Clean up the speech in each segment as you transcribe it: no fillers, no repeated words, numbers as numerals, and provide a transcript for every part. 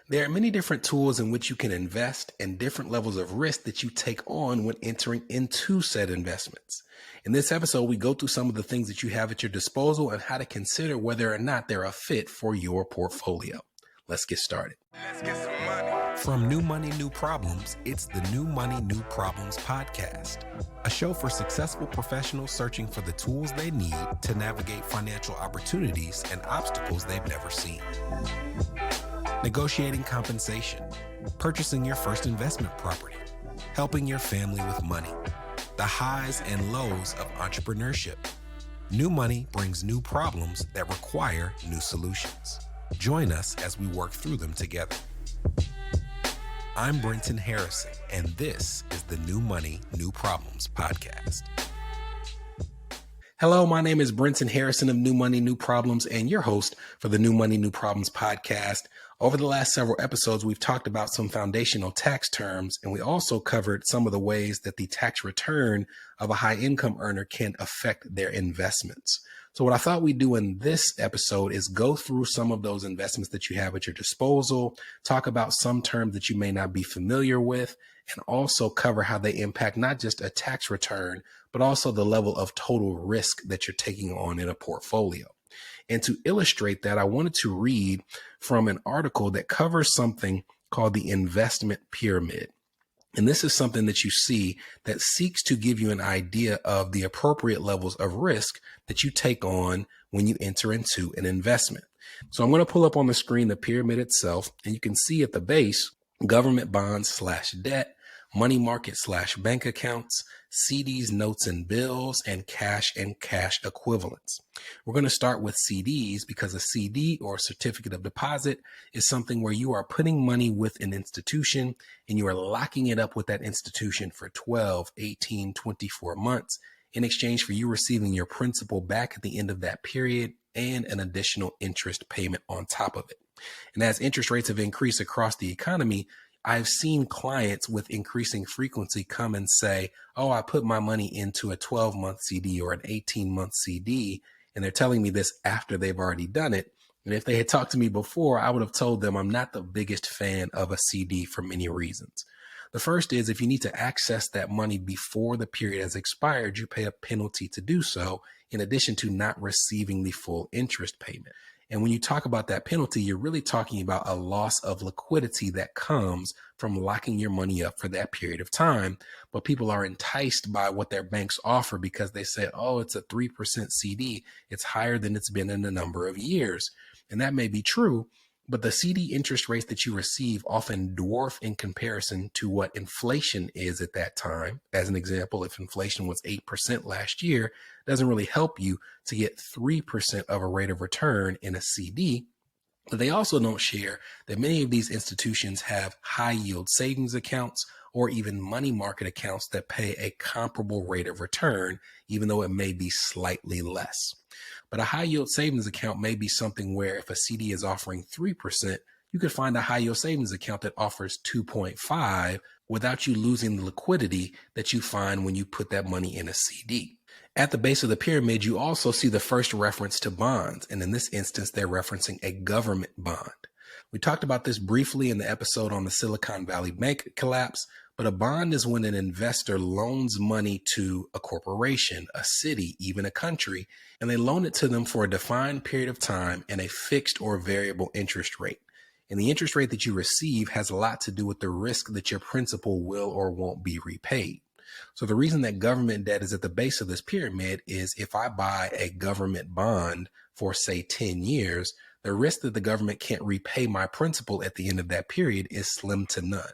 There are many different tools in which you can invest and different levels of risk that you take on when entering into said investments. In this episode, we go through some of the things that you have at your disposal and how to consider whether or not they're a fit for your portfolio. Let's get started. Let's get some money. From New Money, New Problems, it's the New Money, New Problems podcast, a show for successful professionals searching for the tools they need to navigate financial opportunities and obstacles they've never seen. Negotiating compensation, purchasing your first investment property, helping your family with money, the highs and lows of entrepreneurship. New money brings new problems that require new solutions. Join us as we work through them together. I'm Brenton Harrison, and this is the New Money, New Problems podcast. Hello, my name is Brenton Harrison of New Money, New Problems, and your host for the New Money, New Problems podcast. Over the last several episodes, we've talked about some foundational tax terms, and we also covered some of the ways that the tax return of a high income earner can affect their investments. So what I thought we'd do in this episode is go through some of those investments that you have at your disposal, talk about some terms that you may not be familiar with, and also cover how they impact not just a tax return, but also the level of total risk that you're taking on in a portfolio. And to illustrate that, I wanted to read from an article that covers something called the investment pyramid. And this is something that you see that seeks to give you an idea of the appropriate levels of risk that you take on when you enter into an investment. So I'm going to pull up on the screen the pyramid itself, and you can see at the base, government bonds / debt, money market / bank accounts, CDs, notes and bills, and cash equivalents. We're going to start with CDs because a CD or certificate of deposit is something where you are putting money with an institution and you are locking it up with that institution for 12, 18, 24 months in exchange for you receiving your principal back at the end of that period and an additional interest payment on top of it. And as interest rates have increased across the economy, I've seen clients with increasing frequency come and say, oh, I put my money into a 12-month CD or an 18-month CD, and they're telling me this after they've already done it. And if they had talked to me before, I would have told them I'm not the biggest fan of a CD for many reasons. The first is if you need to access that money before the period has expired, you pay a penalty to do so, in addition to not receiving the full interest payment. And when you talk about that penalty, you're really talking about a loss of liquidity that comes from locking your money up for that period of time. But people are enticed by what their banks offer because they say, oh, it's a 3% CD. It's higher than it's been in a number of years. And that may be true, but the CD interest rates that you receive often dwarf in comparison to what inflation is at that time. As an example, if inflation was 8% last year, it doesn't really help you to get 3% of a rate of return in a CD. But they also don't share that many of these institutions have high yield savings accounts or even money market accounts that pay a comparable rate of return, even though it may be slightly less. But a high yield savings account may be something where if a CD is offering 3%, you could find a high yield savings account that offers 2.5 without you losing the liquidity that you find when you put that money in a CD. At the base of the pyramid, you also see the first reference to bonds. And in this instance, they're referencing a government bond. We talked about this briefly in the episode on the Silicon Valley Bank collapse, but a bond is when an investor loans money to a corporation, a city, even a country, and they loan it to them for a defined period of time and a fixed or variable interest rate. And the interest rate that you receive has a lot to do with the risk that your principal will or won't be repaid. So the reason that government debt is at the base of this pyramid is if I buy a government bond for, say, 10 years, the risk that the government can't repay my principal at the end of that period is slim to none.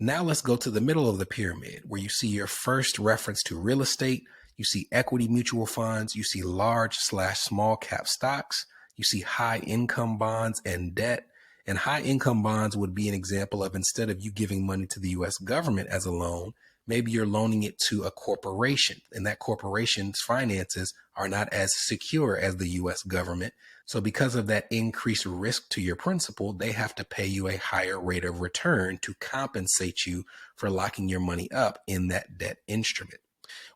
Now let's go to the middle of the pyramid where you see your first reference to real estate. You see equity mutual funds. You see large / small cap stocks. You see high income bonds and debt. And high income bonds would be an example of instead of you giving money to the U.S. government as a loan, maybe you're loaning it to a corporation, and that corporation's finances are not as secure as the U.S. government. So because of that increased risk to your principal, they have to pay you a higher rate of return to compensate you for locking your money up in that debt instrument.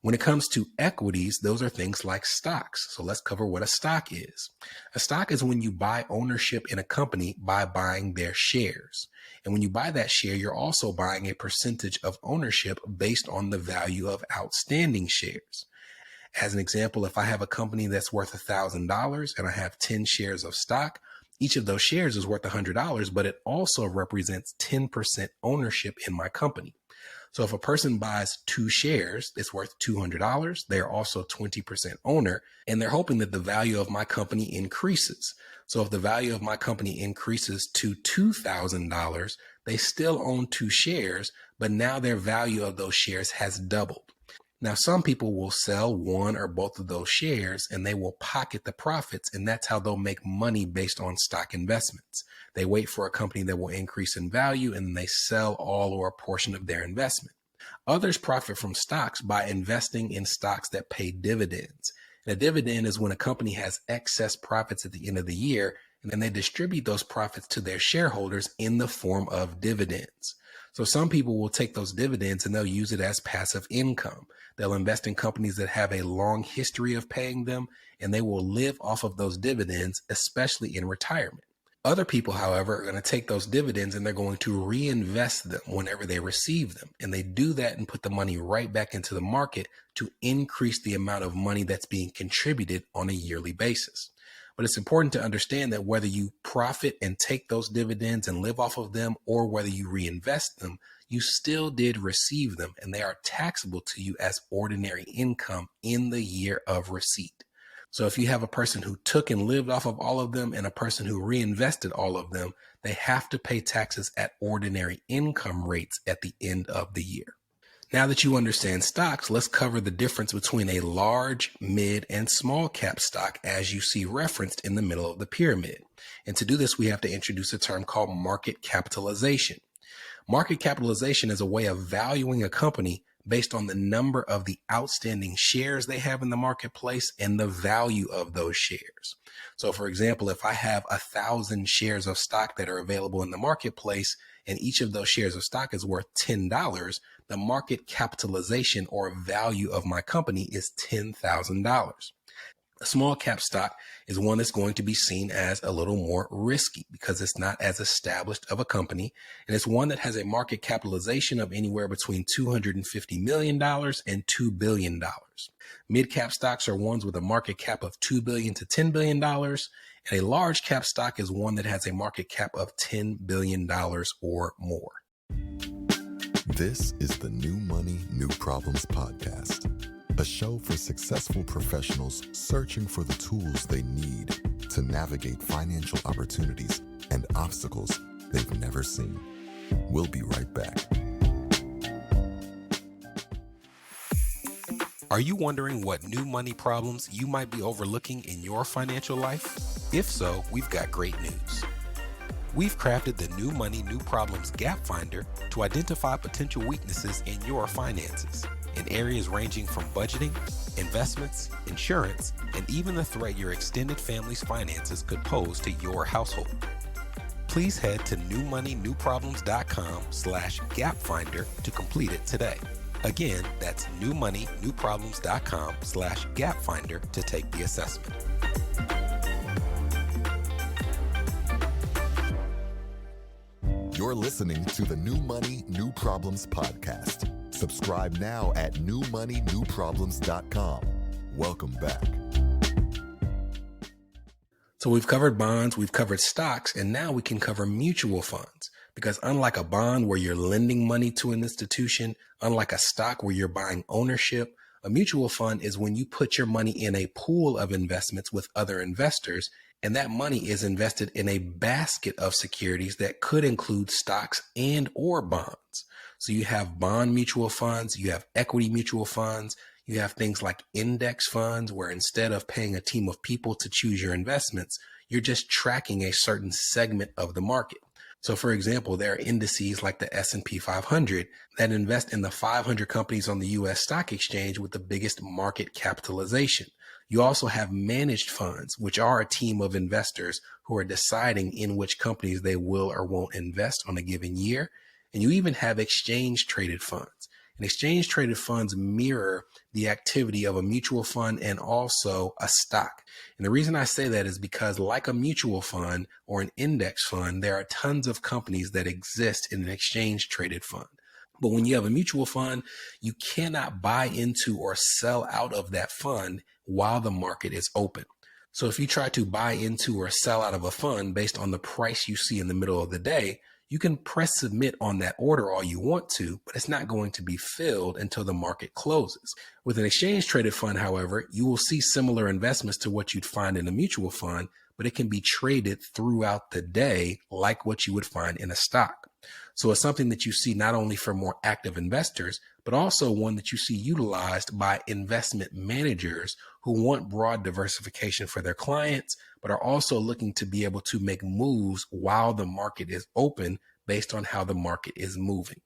When it comes to equities, those are things like stocks. So let's cover what a stock is. A stock is when you buy ownership in a company by buying their shares. And when you buy that share, you're also buying a percentage of ownership based on the value of outstanding shares. As an example, if I have a company that's worth $1,000 and I have 10 shares of stock, each of those shares is worth $100, but it also represents 10% ownership in my company. So if a person buys 2 shares, it's worth $200. They're also 20% owner, and they're hoping that the value of my company increases. So if the value of my company increases to $2,000, they still own 2 shares, but now their value of those shares has doubled. Now, some people will sell one or both of those shares and they will pocket the profits, and that's how they'll make money based on stock investments. They wait for a company that will increase in value and then they sell all or a portion of their investment. Others profit from stocks by investing in stocks that pay dividends. And a dividend is when a company has excess profits at the end of the year, and then they distribute those profits to their shareholders in the form of dividends. So some people will take those dividends and they'll use it as passive income. They'll invest in companies that have a long history of paying them, and they will live off of those dividends, especially in retirement. Other people, however, are going to take those dividends and they're going to reinvest them whenever they receive them. And they do that and put the money right back into the market to increase the amount of money that's being contributed on a yearly basis. But it's important to understand that whether you profit and take those dividends and live off of them, or whether you reinvest them, you still did receive them, and they are taxable to you as ordinary income in the year of receipt. So if you have a person who took and lived off of all of them and a person who reinvested all of them, they have to pay taxes at ordinary income rates at the end of the year. Now that you understand stocks, let's cover the difference between a large, mid, and small cap stock as you see referenced in the middle of the pyramid. And to do this, we have to introduce a term called market capitalization. Market capitalization is a way of valuing a company based on the number of the outstanding shares they have in the marketplace and the value of those shares. So for example, if I have 1,000 shares of stock that are available in the marketplace and each of those shares of stock is worth $10, the market capitalization or value of my company is $10,000. A small cap stock is one that's going to be seen as a little more risky because it's not as established of a company, and it's one that has a market capitalization of anywhere between $250 million and $2 billion. Mid-cap stocks are ones with a market cap of $2 billion to $10 billion, and a large cap stock is one that has a market cap of $10 billion or more. This is the New Money, New Problems podcast, a show for successful professionals searching for the tools they need to navigate financial opportunities and obstacles they've never seen. We'll be right back. Are you wondering what new money problems you might be overlooking in your financial life? If so, we've got great news. We've crafted the New Money, New Problems Gap Finder to identify potential weaknesses in your finances in areas ranging from budgeting, investments, insurance, and even the threat your extended family's finances could pose to your household. Please head to newmoneynewproblems.com/gapfinder to complete it today. Again, that's newmoneynewproblems.com/gapfinder to take the assessment. You're listening to the New Money, New Problems podcast. Subscribe now at newmoneynewproblems.com. Welcome back. So we've covered bonds, we've covered stocks, and now we can cover mutual funds. Because unlike a bond where you're lending money to an institution, unlike a stock where you're buying ownership, a mutual fund is when you put your money in a pool of investments with other investors, and that money is invested in a basket of securities that could include stocks and or bonds. So you have bond mutual funds, you have equity mutual funds, you have things like index funds where instead of paying a team of people to choose your investments, you're just tracking a certain segment of the market. So for example, there are indices like the S&P 500 that invest in the 500 companies on the US stock exchange with the biggest market capitalization. You also have managed funds, which are a team of investors who are deciding in which companies they will or won't invest on a given year. And you even have exchange traded funds. And exchange traded funds mirror the activity of a mutual fund and also a stock. And the reason I say that is because, like a mutual fund or an index fund, there are tons of companies that exist in an exchange traded fund. But when you have a mutual fund, you cannot buy into or sell out of that fund while the market is open. So if you try to buy into or sell out of a fund based on the price you see in the middle of the day, you can press submit on that order all you want to, but it's not going to be filled until the market closes. With an exchange traded fund, however, you will see similar investments to what you'd find in a mutual fund, but it can be traded throughout the day like what you would find in a stock. So it's something that you see not only for more active investors, but also one that you see utilized by investment managers who want broad diversification for their clients, but are also looking to be able to make moves while the market is open based on how the market is moving.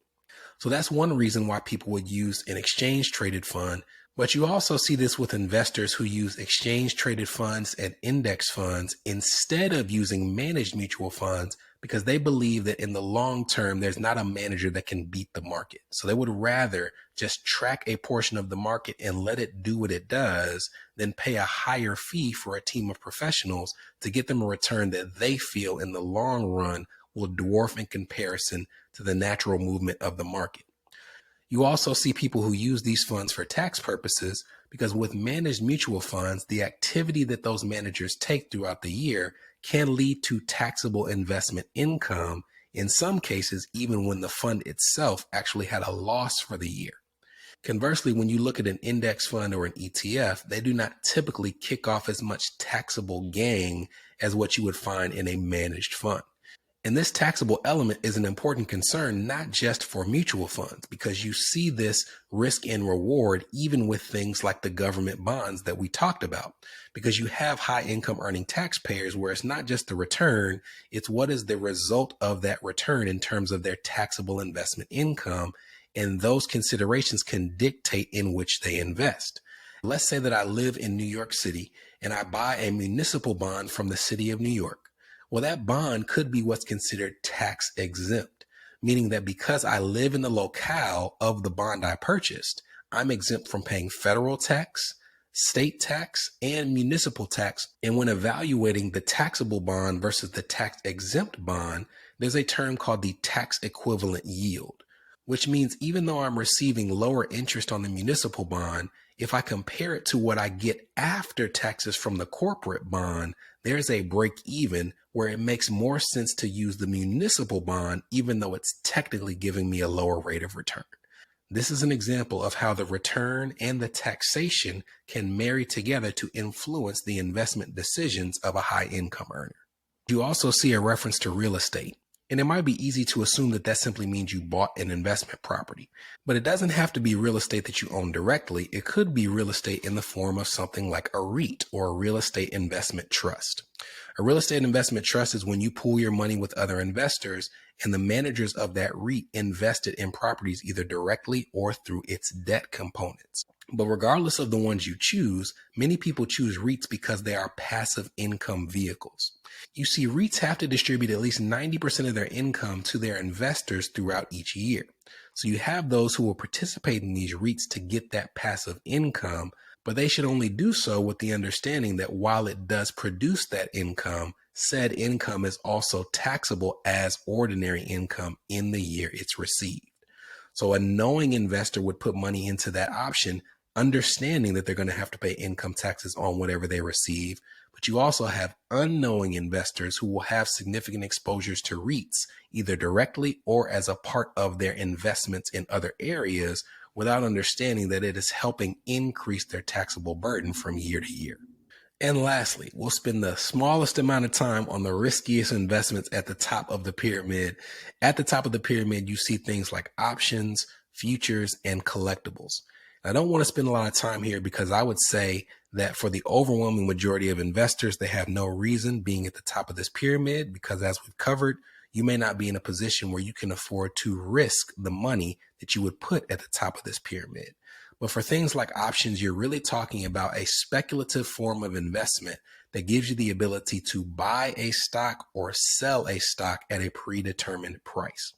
So that's one reason why people would use an exchange traded fund. But you also see this with investors who use exchange traded funds and index funds instead of using managed mutual funds, because they believe that in the long term, there's not a manager that can beat the market. So they would rather just track a portion of the market and let it do what it does than pay a higher fee for a team of professionals to get them a return that they feel in the long run will dwarf in comparison to the natural movement of the market. You also see people who use these funds for tax purposes, because with managed mutual funds, the activity that those managers take throughout the year can lead to taxable investment income, in some cases, even when the fund itself actually had a loss for the year. Conversely, when you look at an index fund or an ETF, they do not typically kick off as much taxable gain as what you would find in a managed fund. And this taxable element is an important concern, not just for mutual funds, because you see this risk and reward even with things like the government bonds that we talked about, because you have high income earning taxpayers where it's not just the return, it's what is the result of that return in terms of their taxable investment income. And those considerations can dictate in which they invest. Let's say that I live in New York City and I buy a municipal bond from the city of New York. Well, that bond could be what's considered tax exempt, meaning that because I live in the locale of the bond I purchased, I'm exempt from paying federal tax, state tax, and municipal tax. And when evaluating the taxable bond versus the tax exempt bond, there's a term called the tax equivalent yield, which means even though I'm receiving lower interest on the municipal bond, if I compare it to what I get after taxes from the corporate bond, there's a break even where it makes more sense to use the municipal bond, even though it's technically giving me a lower rate of return. This is an example of how the return and the taxation can marry together to influence the investment decisions of a high income earner. You also see a reference to real estate. And it might be easy to assume that that simply means you bought an investment property, but it doesn't have to be real estate that you own directly. It could be real estate in the form of something like a REIT or a real estate investment trust. A real estate investment trust is when you pool your money with other investors and the managers of that REIT invested in properties either directly or through its debt components. But regardless of the ones you choose, many people choose REITs because they are passive income vehicles. You see, REITs have to distribute at least 90% of their income to their investors throughout each year. So you have those who will participate in these REITs to get that passive income, but they should only do so with the understanding that while it does produce that income, said income is also taxable as ordinary income in the year it's received. So a knowing investor would put money into that option, understanding that they're going to have to pay income taxes on whatever they receive. But you also have unknowing investors who will have significant exposures to REITs, either directly or as a part of their investments in other areas, without understanding that it is helping increase their taxable burden from year to year. And lastly, we'll spend the smallest amount of time on the riskiest investments at the top of the pyramid. At the top of the pyramid, you see things like options, futures, and collectibles. I don't want to spend a lot of time here because I would say that for the overwhelming majority of investors, they have no reason being at the top of this pyramid because, as we've covered, you may not be in a position where you can afford to risk the money that you would put at the top of this pyramid. But for things like options, you're really talking about a speculative form of investment that gives you the ability to buy a stock or sell a stock at a predetermined price.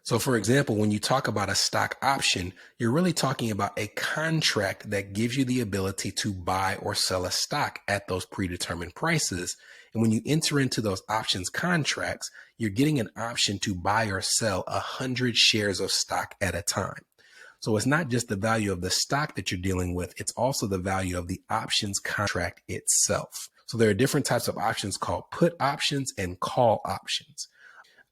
So for example, when you talk about a stock option, you're really talking about a contract that gives you the ability to buy or sell a stock at those predetermined prices. And when you enter into those options contracts, you're getting an option to buy or sell 100 shares of stock at a time. So it's not just the value of the stock that you're dealing with, it's also the value of the options contract itself. So there are different types of options called put options and call options.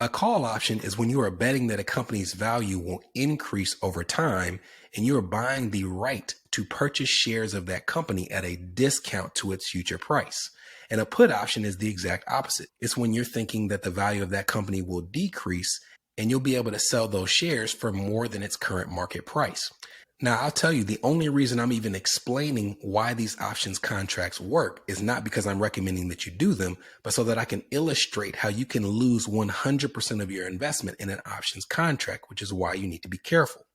A call option is when you are betting that a company's value will increase over time and you are buying the right to purchase shares of that company at a discount to its future price. And a put option is the exact opposite. It's when you're thinking that the value of that company will decrease and you'll be able to sell those shares for more than its current market price. Now, I'll tell you, the only reason I'm even explaining why these options contracts work is not because I'm recommending that you do them, but so that I can illustrate how you can lose 100% of your investment in an options contract, which is why you need to be careful.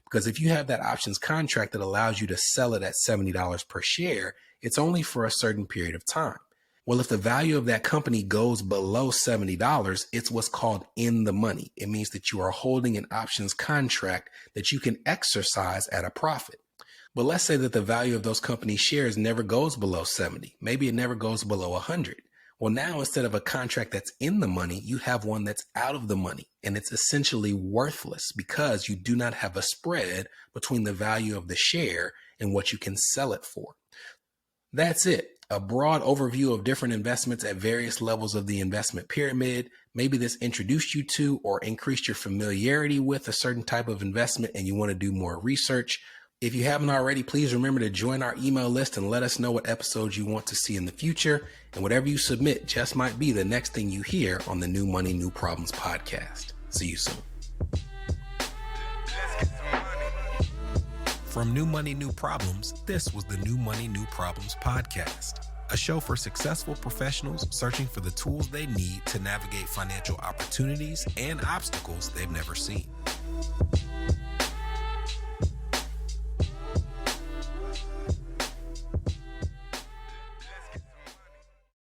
Because if you have that options contract that allows you to sell it at $70 per share, it's only for a certain period of time. Well, if the value of that company goes below $70, it's what's called in the money. It means that you are holding an options contract that you can exercise at a profit. But let's say that the value of those company shares never goes below 70. Maybe it never goes below 100. Well, now instead of a contract that's in the money, you have one that's out of the money, and it's essentially worthless because you do not have a spread between the value of the share and what you can sell it for. That's it. A broad overview of different investments at various levels of the investment pyramid. Maybe this introduced you to or increased your familiarity with a certain type of investment and you want to do more research. If you haven't already, please remember to join our email list and let us know what episodes you want to see in the future. And whatever you submit just might be the next thing you hear on the New Money, New Problems podcast. See you soon. From New Money, New Problems, this was the New Money, New Problems podcast, a show for successful professionals searching for the tools they need to navigate financial opportunities and obstacles they've never seen.